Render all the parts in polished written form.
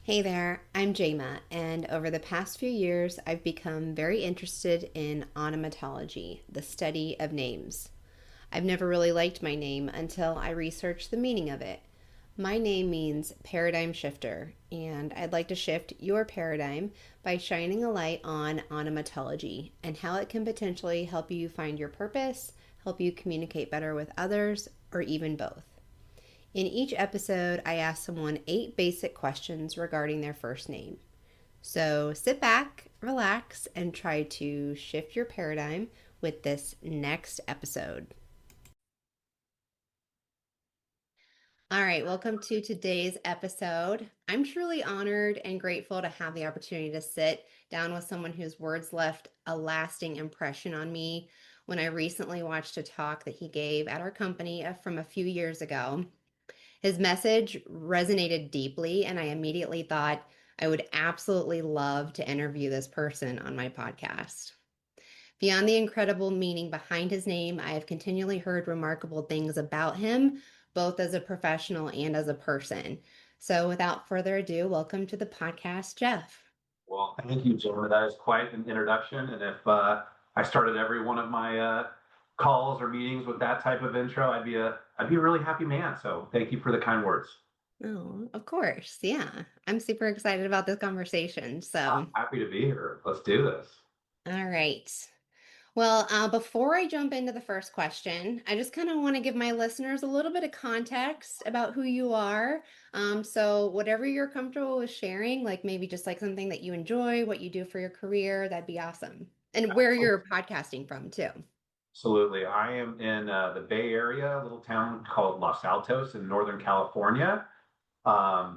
Hey there, I'm Jama, and over the past few years, I've become very interested in onomatology, the study of names. I've never really liked my name until I researched the meaning of it. My name means paradigm shifter, and I'd like to shift your paradigm by shining a light on onomatology and how it can potentially help you find your purpose, help you communicate better with others, or even both. In each episode, I ask someone 8 basic questions regarding their first name. So sit back, relax, and try to shift your paradigm with this next episode. All right, welcome to today's episode. I'm truly honored and grateful to have the opportunity to sit down with someone whose words left a lasting impression on me when I recently watched a talk that he gave at our company from a few years ago. His message resonated deeply, and I immediately thought I would absolutely love to interview this person on my podcast. Beyond the incredible meaning behind his name, I have continually heard remarkable things about him, both as a professional and as a person. So, without further ado, welcome to the podcast, Jeff. Well, thank you, Jim. That is quite an introduction. And if I started every one of my calls or meetings with that type of intro, I'd be a really happy man. So thank you for the kind words. Oh, of course. Yeah. I'm super excited about this conversation. So, Happy to be here. Let's do this. all right. Well, before I jump into the first question, I just kind of want to give my listeners a little bit of context about who you are. So whatever you're comfortable with sharing, like maybe just like something that you enjoy, what you do for your career, that'd be awesome. And where you're podcasting from too. Absolutely. I am in the Bay Area, a little town called Los Altos in Northern California.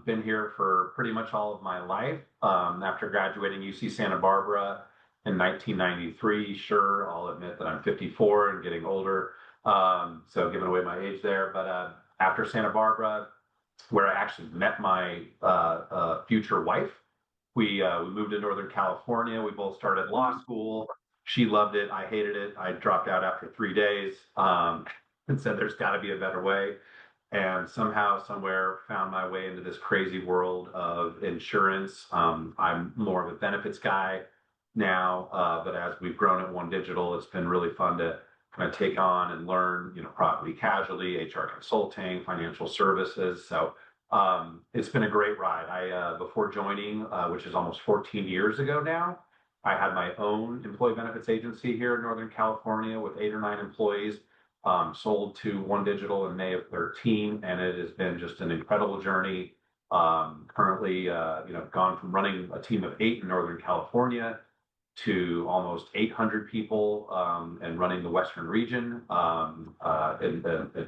Been here for pretty much all of my life. After graduating UC Santa Barbara in 1993, sure, I'll admit that I'm 54 and getting older, so giving away my age there. But after Santa Barbara, where I actually met my future wife, we moved to Northern California. We both started law school. She loved it. I hated it. I dropped out after 3 days and said, "There's got to be a better way." And somehow, somewhere, found my way into this crazy world of insurance. I'm more of a benefits guy now, but as we've grown at OneDigital, it's been really fun to kind of take on and learn, property casualty, HR consulting, financial services. So it's been a great ride. I before joining, which is almost 14 years ago now, I had my own employee benefits agency here in Northern California with 8 or 9 employees, sold to OneDigital in May of 13, and it has been just an incredible journey. Currently, gone from running a team of 8 in Northern California to almost 800 people, and running the Western region,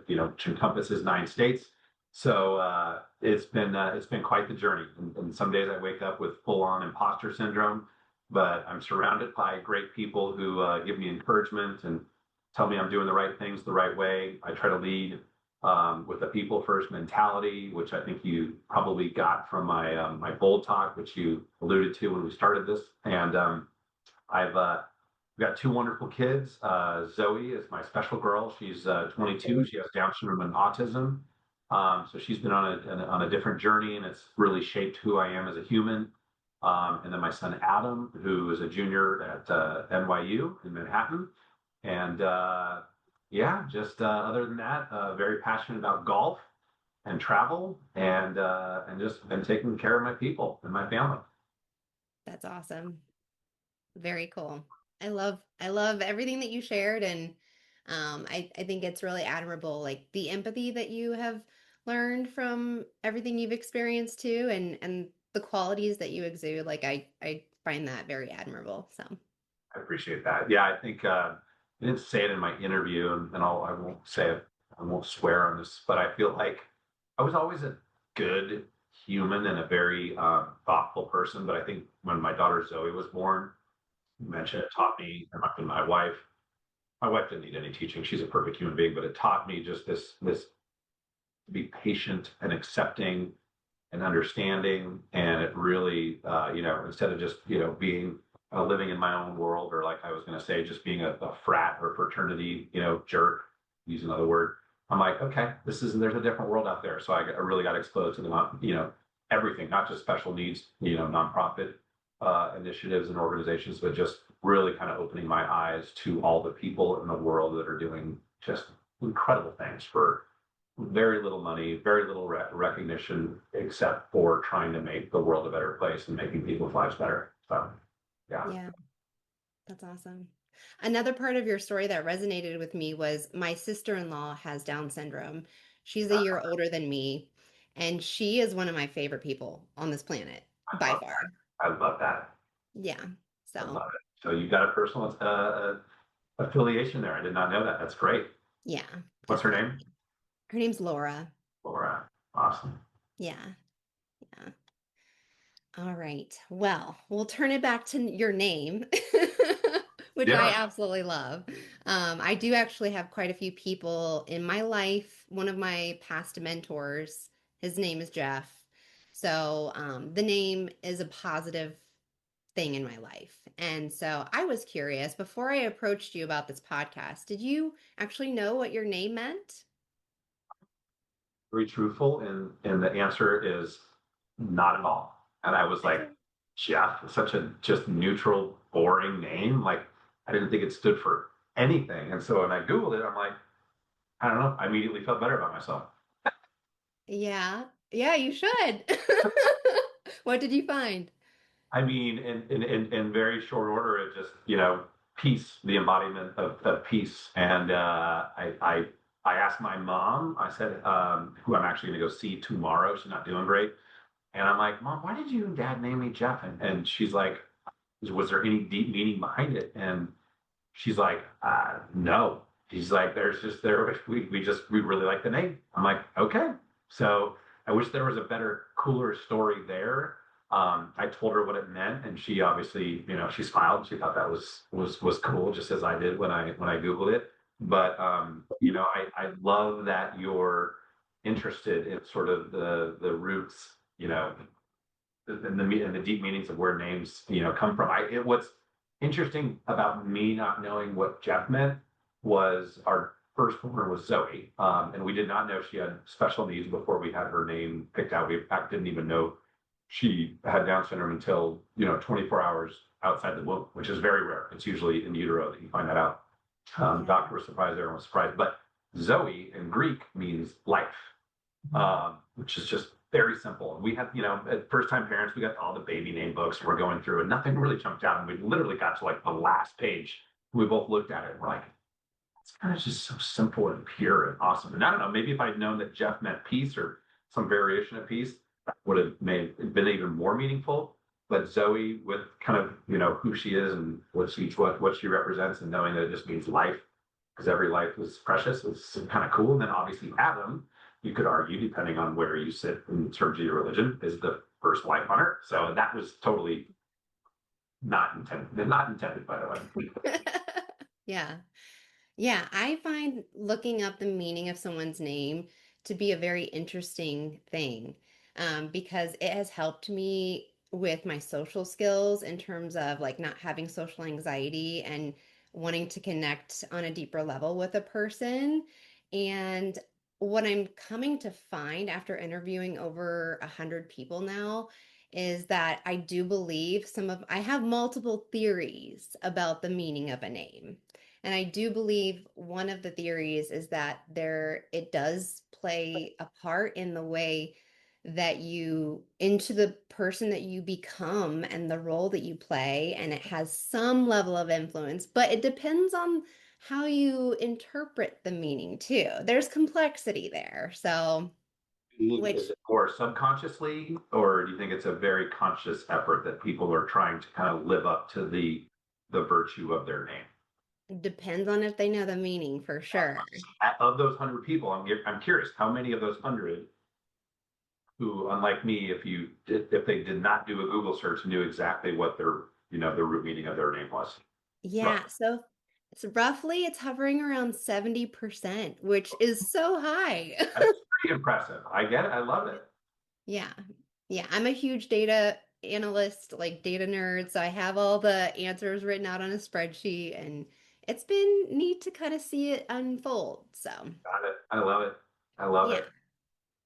which encompasses 9 states. So it's been quite the journey. And some days I wake up with full-on imposter syndrome, but I'm surrounded by great people who give me encouragement and tell me I'm doing the right things the right way. I try to lead with a people first mentality, which I think you probably got from my bold talk, which you alluded to when we started this. And I've got 2 wonderful kids. Zoe is my special girl. She's 22. She has Down syndrome and autism. So she's been on a different journey, and it's really shaped who I am as a human. And then my son Adam, who is a junior at NYU in Manhattan. And yeah, just other than that, very passionate about golf and travel, and just been taking care of my people and my family. That's awesome. Very cool. I love everything that you shared, and I think it's really admirable, like the empathy that you have learned from everything you've experienced too, and the qualities that you exude. Like I find that very admirable. So I appreciate that. Yeah, I think I didn't say it in my interview, and I won't say it. I won't swear on this, but I feel like I was always a good human and a very thoughtful person. But I think when my daughter Zoe was born, you mentioned it taught me, and my wife. My wife didn't need any teaching. She's a perfect human being, but it taught me just this to be patient and accepting and understanding. And it really, instead of just, being living in my own world, or like I was going to say, just being a frat or fraternity, jerk, use another word. I'm like, okay, there's a different world out there. So I really got exposed to the, everything, not just special needs, nonprofit initiatives and organizations, but just really kind of opening my eyes to all the people in the world that are doing just incredible things for very little money, very little recognition, except for trying to make the world a better place and making people's lives better. So, yeah. Yeah, that's awesome. Another part of your story that resonated with me was my sister-in-law has Down syndrome. She's a year older than me, and she is one of my favorite people on this planet I by love far. that. I love that. Yeah. I So, love it. So you got a personal affiliation there. I did not know that. That's great. yeah, What's her definitely. name? Her name's Laura. Laura. Awesome. Yeah. Yeah. All right. Well, we'll turn it back to your name, which I Yeah. absolutely love. I do actually have quite a few people in my life. One of my past mentors, his name is Jeff. So the name is a positive thing in my life. And so I was curious before I approached you about this podcast, did you actually know what your name meant? Very truthful, and the answer is not at all. And I was like, Okay. Jeff, such a just neutral, boring name. Like I didn't think it stood for anything. And so when I Googled it, I'm like, I don't know. I immediately felt better about myself. Yeah. Yeah, you should. What did you find? I mean, in very short order, it just, peace, the embodiment of peace. And I asked my mom, I said, who I'm actually going to go see tomorrow. She's not doing great. And I'm like, Mom, why did you and Dad name me Jeff? And she's like, was there any deep meaning behind it? And she's like, no. She's like, there's just we really like the name. I'm like, okay. So I wish there was a better, cooler story there. I told her what it meant, and she obviously, she smiled. She thought that was cool, just as I did when I Googled it. But I love that you're interested in sort of the roots, and the deep meanings of where names come from. What's interesting about me not knowing what Jeff meant was our firstborn was Zoe, and we did not know she had special needs before we had her name picked out. We in fact didn't even know she had Down syndrome until 24 hours outside the womb, which is very rare. It's usually in utero that you find that out. Yeah. Doctor was surprised, everyone was surprised, but Zoe in Greek means life, which is just very simple. We had, at first time parents, we got all the baby name books we're going through, and nothing really jumped out. And we literally got to like the last page. We both looked at it and we're like, it's kind of just so simple and pure and awesome. And I don't know, maybe if I'd known that Jeff meant peace or some variation of peace, that would have been even more meaningful. But Zoe, with kind of who she is and what she represents, and knowing that it just means life, because every life is precious, is kind of cool. And then obviously Adam, you could argue, depending on where you sit in terms of your religion, is the first life on earth. So that was totally not intended, by the way. Yeah. Yeah, I find looking up the meaning of someone's name to be a very interesting thing, because it has helped me with my social skills in terms of like not having social anxiety and wanting to connect on a deeper level with a person. And what I'm coming to find after interviewing over 100 people now is that I do believe I have multiple theories about the meaning of a name. And I do believe one of the theories is that it does play a part in the way that into the person that you become and the role that you play. And it has some level of influence, but it depends on how you interpret the meaning too. There's complexity there. So, Is which it more subconsciously, or do you think it's a very conscious effort that people are trying to kind of live up to the virtue of their name? depends on if they know the meaning for sure. Of those 100 people, I'm curious how many of those 100 who, unlike me, if they did not do a Google search, knew exactly what the root meaning of their name was. Roughly. Yeah, so it's hovering around 70%, which is so high. That's pretty impressive. I get it. I love it. Yeah. Yeah, I'm a huge data analyst, like data nerd, so I have all the answers written out on a spreadsheet and it's been neat to kind of see it unfold. So, Got it. I love it. I love yeah. it.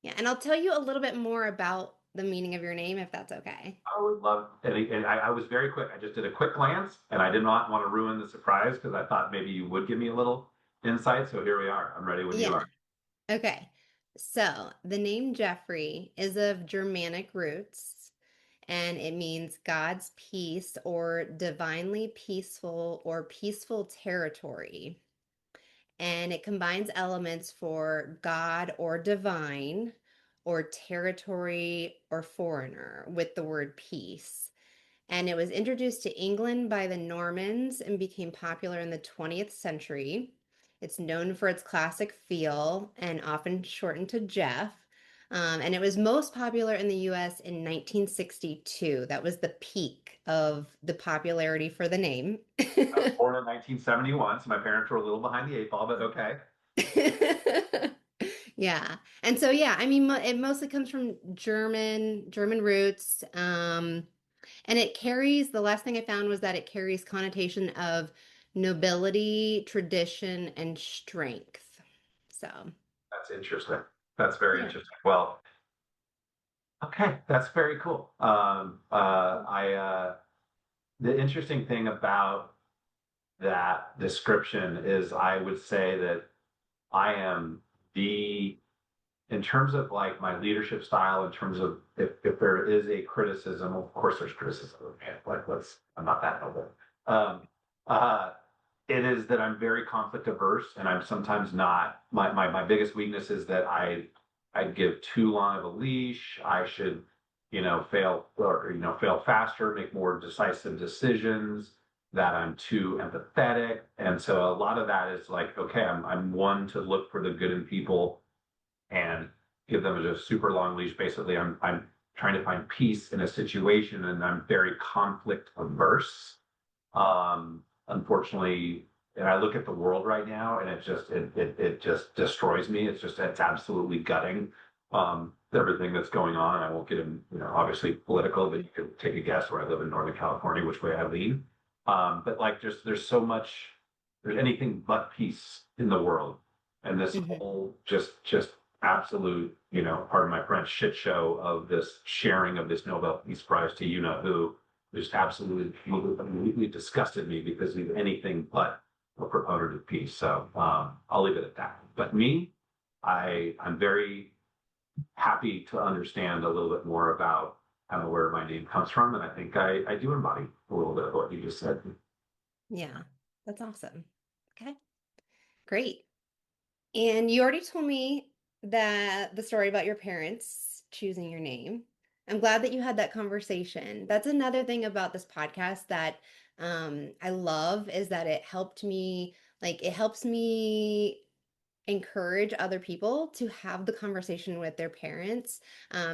Yeah, and I'll tell you a little bit more about the meaning of your name if that's okay? I would love, and I was very quick. I just did a quick glance, and I did not want to ruin the surprise because I thought maybe you would give me a little insight. So here we are. I'm ready when you Yeah. are. Okay. So the name Jeffrey is of Germanic roots and it means God's peace or divinely peaceful or peaceful territory. And it combines elements for God or divine or territory or foreigner with the word peace. And it was introduced to England by the Normans and became popular in the 20th century. It's known for its classic feel and often shortened to Jeff. And it was most popular in the US in 1962. That was the peak of the popularity for the name. I was born in 1971, so my parents were a little behind the eight ball, but okay. Yeah. And so yeah, I mean it mostly comes from German roots. And it carries, the last thing I found was that it carries connotation of nobility, tradition, and strength. So, That's interesting. That's very yeah. interesting. Well, okay, that's very cool. The interesting thing about that description is I would say that I am the in terms of like my leadership style, in terms of if there is a criticism, of course there's criticism. Like I'm not that noble. Um, uh, it is that I'm very conflict averse, and I'm sometimes not. My biggest weakness is that I give too long of a leash. I should, fail or fail faster, make more decisive decisions. That I'm too empathetic, and so a lot of that is like, okay, I'm one to look for the good in people and give them a super long leash. Basically, I'm trying to find peace in a situation, and I'm very conflict averse. Unfortunately, and I look at the world right now, and it just destroys me. It's absolutely gutting. Everything that's going on. I won't get in, obviously political, but you could take a guess where I live in Northern California, which way I lean. But like, there's so much, there's anything but peace in the world, and this Hmm. whole just absolute, pardon my French, shit show of this sharing of this Nobel Peace Prize to who just absolutely completely disgusted me because he's anything but a proponent of peace. So I'll leave it at that. But me, I'm very happy to understand a little bit more about kind of where my name comes from, and I think I do embody a little bit of what you just said. Yeah. That's awesome. Okay. Great. And you already told me that the story about your parents choosing your name. I'm glad that you had that conversation. That's another thing about this podcast that I love is that it helps me encourage other people to have the conversation with their parents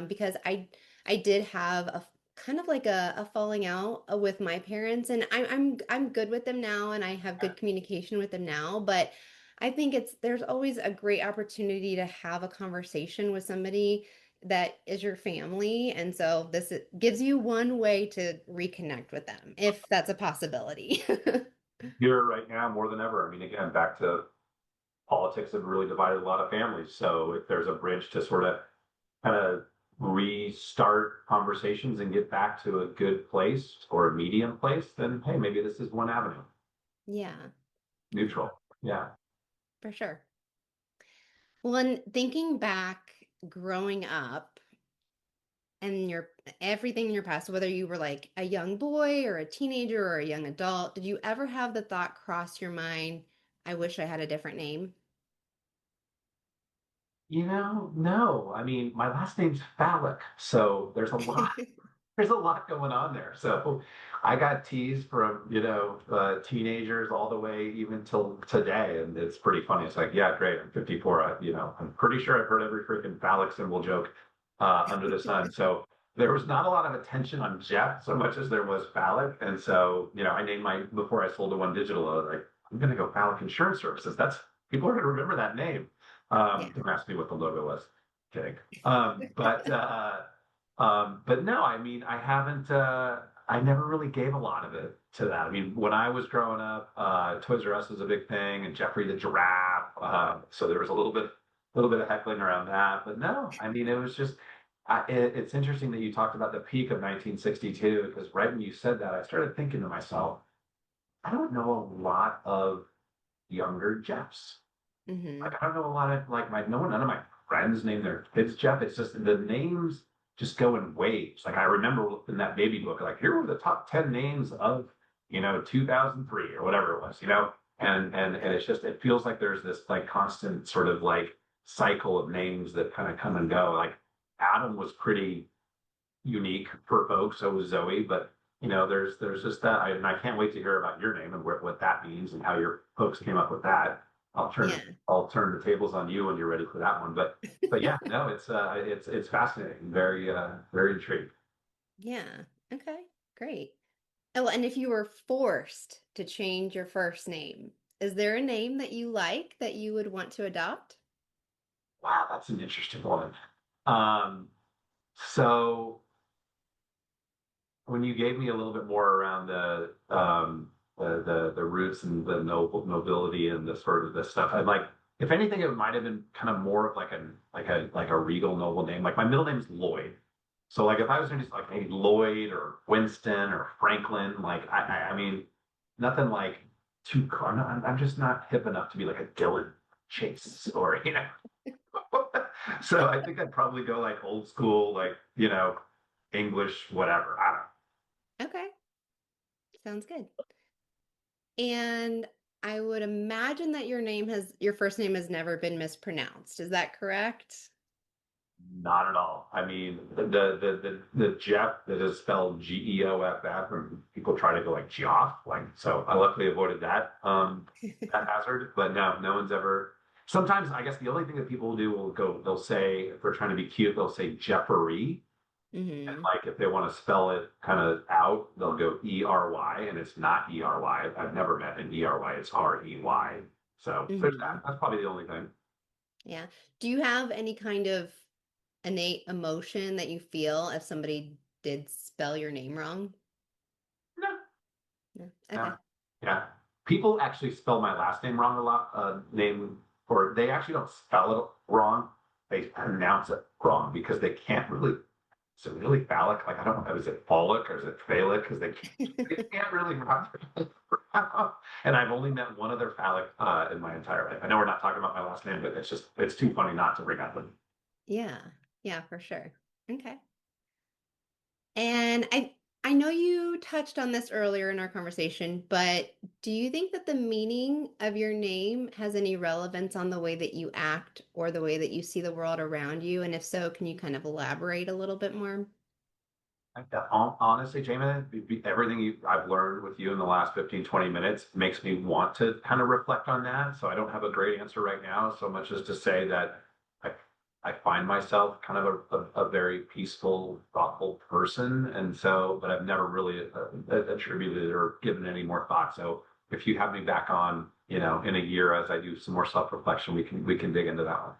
because I did have a kind of like a falling out with my parents and I'm good with them now and I have good communication with them now, but I think there's always a great opportunity to have a conversation with somebody that is your family, and so gives you one way to reconnect with them if that's a possibility. Here right now more than ever. I mean, again, back to politics have really divided a lot of families. So if there's a bridge to sort of kind of restart conversations and get back to a good place or a medium place, then hey, maybe this is one avenue. Yeah, Neutral. Yeah. for sure. Well, and thinking back growing up and your everything in your past, whether you were like a young boy or a teenager or a young adult, did you ever have the thought cross your mind, I wish I had a different name? No. I mean, my last name's Fallick, so there's a lot going on there. So I got teased from, teenagers all the way even till today. And it's pretty funny. It's like, yeah, great. I'm 54. I'm pretty sure I've heard every freaking phallic symbol joke under the sun. So there was not a lot of attention on Jeff so much as there was phallic. And so, I named before I sold to OneDigital, I was like, I'm going to go phallic insurance services. People are going to remember that name. Yeah. Don't ask me what the logo was. Kidding. But no, I mean, I haven't. I never really gave a lot of it to that. I mean, when I was growing up, Toys R Us was a big thing, and Jeffrey the Giraffe. So there was a little bit of heckling around that. But no, I mean, it was just. It's interesting that you talked about the peak of 1962 because right when you said that, I started thinking to myself, I don't know a lot of younger Jeffs. Mm-hmm. Like I don't know a lot of like my no one none of my friends name their kids Jeff. It's just the names just go in waves. Like I remember in that baby book, like here were the top 10 names of 2003 or whatever it was, and it's just it feels like there's this like constant sort of like cycle of names that kind of come and go. Like Adam was pretty unique for folks. So was Zoe, but there's just that, and I can't wait to hear about your name and what that means and how your folks came up with that. I'll turn Yeah. I'll turn the tables on you when you're ready for that one. But yeah, no, it's fascinating, very intrigued. Yeah. Okay. Great. Oh, and if you were forced to change your first name, is there a name that you like that you would want to adopt? Wow, that's an interesting one. Um, so when you gave me a little bit more around the roots and the nobility and the sort of the stuff, I'm like, if anything, it might have been kind of more of like a regal noble name. Like my middle name is Lloyd, so like if I was going to just like maybe Lloyd or Winston or Franklin, like I mean, nothing like too. I'm just not hip enough to be like a Dylan Chase or So I think I'd probably go like old school, like English, whatever. I don't know. Okay. Sounds good. And I would imagine that your first name has never been mispronounced. Is that correct? Not at all. I mean, the Jeff that is spelled Geoff, and people try to go like Geoff, like so. I luckily avoided that hazard, but no one's ever. Sometimes I guess the only thing that people will do they'll say if they're trying to be cute, they'll say Jeffrey, and Hmm. like if they want to spell it kind of out, they'll go Ey, and it's not Ey. I've never met an Ey. It's Rey. So there's that. Hmm. That's probably the only thing. Yeah. Do you have any kind of innate emotion that you feel if somebody did spell your name wrong? No, No. no, Okay. yeah. People actually spell my last name wrong a lot. Or they actually don't spell it wrong. They pronounce it wrong because they can't really. Is it really phallic? Like I don't know. Is it phallic or is it phallic? Because they can't really pronounce it. And I've only met one other phallic in my entire life. I know we're not talking about my last name, but it's too funny not to bring up. Yeah. Yeah, for sure. Okay. And I know you touched on this earlier in our conversation, but do you think that the meaning of your name has any relevance on the way that you act or the way that you see the world around you? And if so, can you kind of elaborate a little bit more? Honestly, Jamin, everything I've learned with you in the last 15, 20 minutes makes me want to kind of reflect on that. So I don't have a great answer right now, so much as to say that I, I find myself kind of a very peaceful, thoughtful person. And so, but I've never really attributed or given any more thought. So if you have me back on, in a year as I do some more self-reflection, we can dig into that one.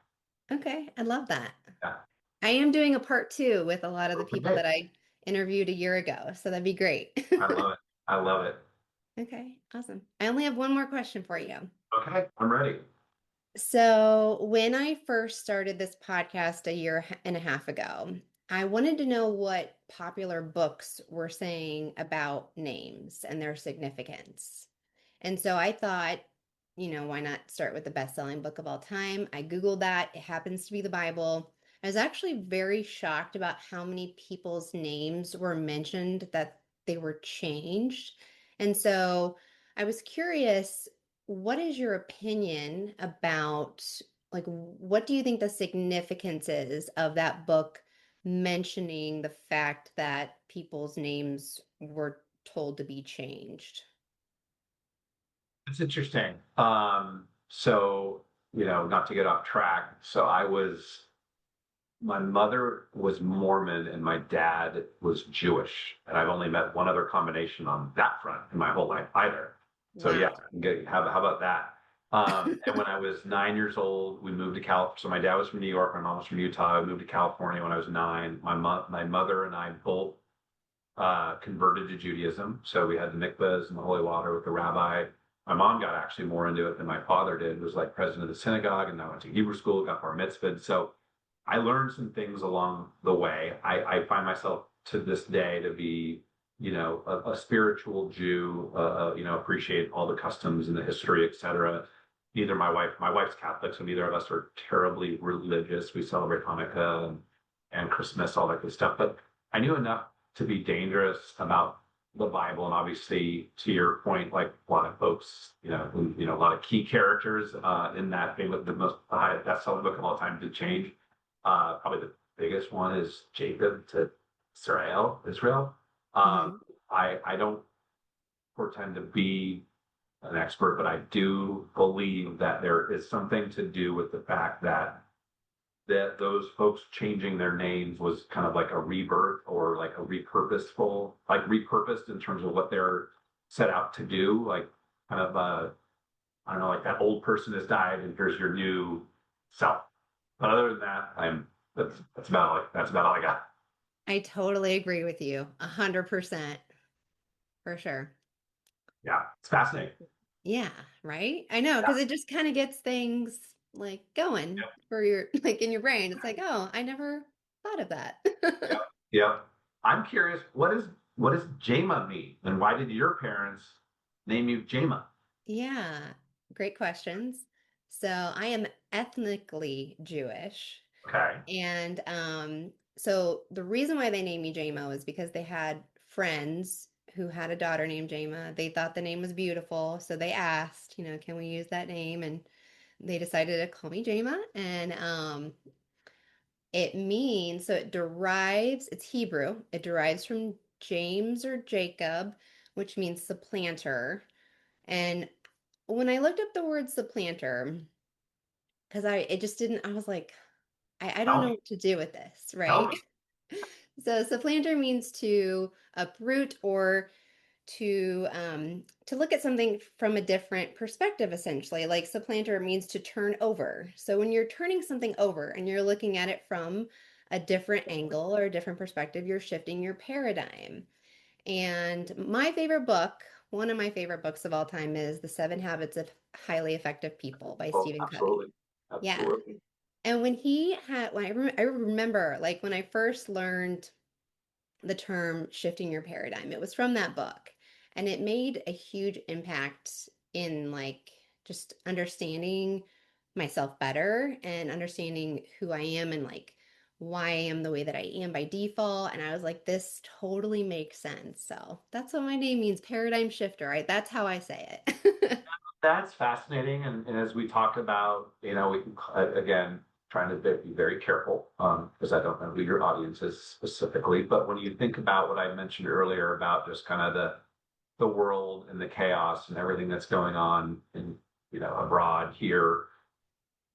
Okay, I love that. Yeah. I am doing a part two with a lot of the people Okay. that I interviewed a year ago, so that'd be great. I love it. I love it. Okay, awesome. I only have one more question for you. Okay. I'm ready. So, when I first started this podcast a year and a half ago, I wanted to know what popular books were saying about names and their significance. And so I thought, why not start with the best-selling book of all time? I Googled that. It happens to be the Bible. I was actually very shocked about how many people's names were mentioned that they were changed. And so I was curious, what is your opinion about, like, what do you think the significance is of that book mentioning the fact that people's names were told to be changed? It's interesting. So, not to get off track. My mother was Mormon and my dad was Jewish. And I've only met one other combination on that front in my whole life either. So yeah, Wow. how about that? And when I was 9 years old, we moved to California. So my dad was from New York, my mom was from Utah. I moved to California when I was nine. My mother and I both converted to Judaism. So we had the mikvahs and the holy water with the rabbi. My mom got actually more into it than my father did. Was like president of the synagogue, and I went to Hebrew school, got bar mitzvahed. So I learned some things along the way. I find myself to this day to be, a spiritual Jew, appreciate all the customs and the history, etc. Neither my wife's Catholic, so neither of us are terribly religious. We celebrate Hanukkah and Christmas, all that good stuff. But I knew enough to be dangerous about the Bible, and obviously, to your point, like a lot of folks, a lot of key characters in that famous, the most best-selling book of all time, did change. Probably the biggest one is Jacob to Israel. Mm-hmm. I don't pretend to be an expert, but I do believe that there is something to do with the fact that those folks changing their names was kind of like a rebirth or like a repurposed in terms of what they're set out to do. Like kind of I don't know, like that old person has died and here's your new self. But other than that, that's about all I got. I totally agree with you, 100%, for sure. Yeah, it's fascinating. Yeah, right? I know, Yeah, because it just kind of gets things like going yep, for your like in your brain. It's like, oh, I never thought of that. yep, yep. I'm curious, what does Jama mean, and why did your parents name you Jama? Yeah, great questions. So I am ethnically Jewish, Okay. and so the reason why they named me Jamo is because they had friends who had a daughter named Jama. They thought the name was beautiful, so they asked, can we use that name? And they decided to call me Jama, and it means, so it's Hebrew. It derives from James or Jacob, which means supplanter. And when I looked up the word supplanter, because it just didn't, I was like, I don't Tell know me. what to do with this, Tell right? me. So supplanter means to uproot or to look at something from a different perspective, essentially. Like supplanter means to turn over. So when you're turning something over and you're looking at it from a different angle or a different perspective, you're shifting your paradigm. And one of my favorite books of all time is The 7 Habits of Highly Effective People by Oh, Stephen Covey. absolutely. Yeah. Absolutely. And I remember like when I first learned the term shifting your paradigm. It was from that book. And it made a huge impact in like just understanding myself better and understanding who I am and like why I am the way that I am by default. And I was like, this totally makes sense. So that's what my name means, paradigm shifter, right? That's how I say it. That's fascinating. And as we talk about, we can, again, trying to be very careful because I don't know who your audience is specifically. But when you think about what I mentioned earlier about just kind of the world and the chaos and everything that's going on in, abroad here.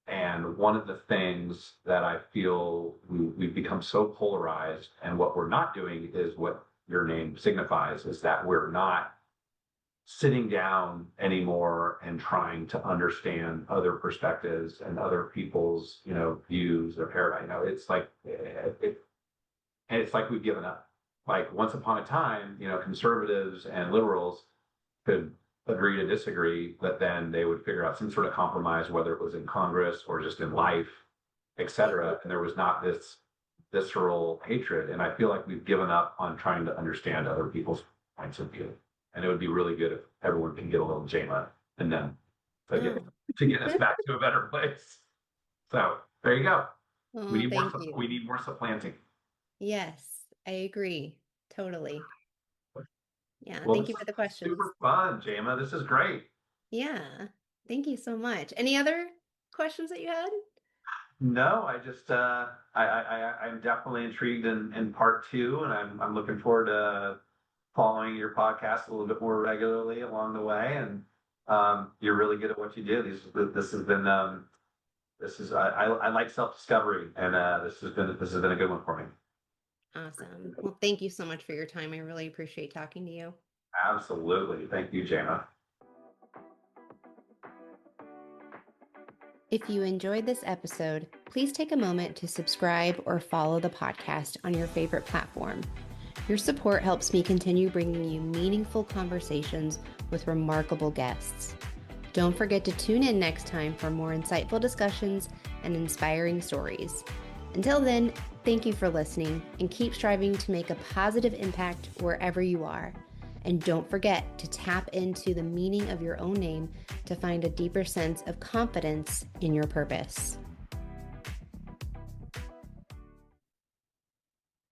And one of the things that I feel we've become so polarized, and what we're not doing is what your name signifies, is that we're not sitting down anymore and trying to understand other perspectives and other people's, views or paradigm. It's like and it's like we've given up. Like once upon a time, conservatives and liberals could agree to disagree, but then they would figure out some sort of compromise, whether it was in Congress or just in life, et cetera. And there was not this visceral hatred. And I feel like we've given up on trying to understand other people's points of view. And it would be really good if everyone can get a little JMA and then to get, Oh, to get us back to a better place. So there you go. We oh, need more. thank We you. need more supplanting. Yes, I agree. Totally. Yeah, Well, thank this you is for the questions. super fun, JMA. This is great. Yeah. Thank you so much. Any other questions that you had? No, I just I'm definitely intrigued in part two, and I'm looking forward to following your podcast a little bit more regularly along the way. And you're really good at what you do. This has been I like self discovery, and this has been a good one for me. Awesome. Well, thank you so much for your time. I really appreciate talking to you. Absolutely, thank you, Jana. If you enjoyed this episode, please take a moment to subscribe or follow the podcast on your favorite platform. Your support helps me continue bringing you meaningful conversations with remarkable guests. Don't forget to tune in next time for more insightful discussions and inspiring stories. Until then, thank you for listening and keep striving to make a positive impact wherever you are. And don't forget to tap into the meaning of your own name to find a deeper sense of confidence in your purpose.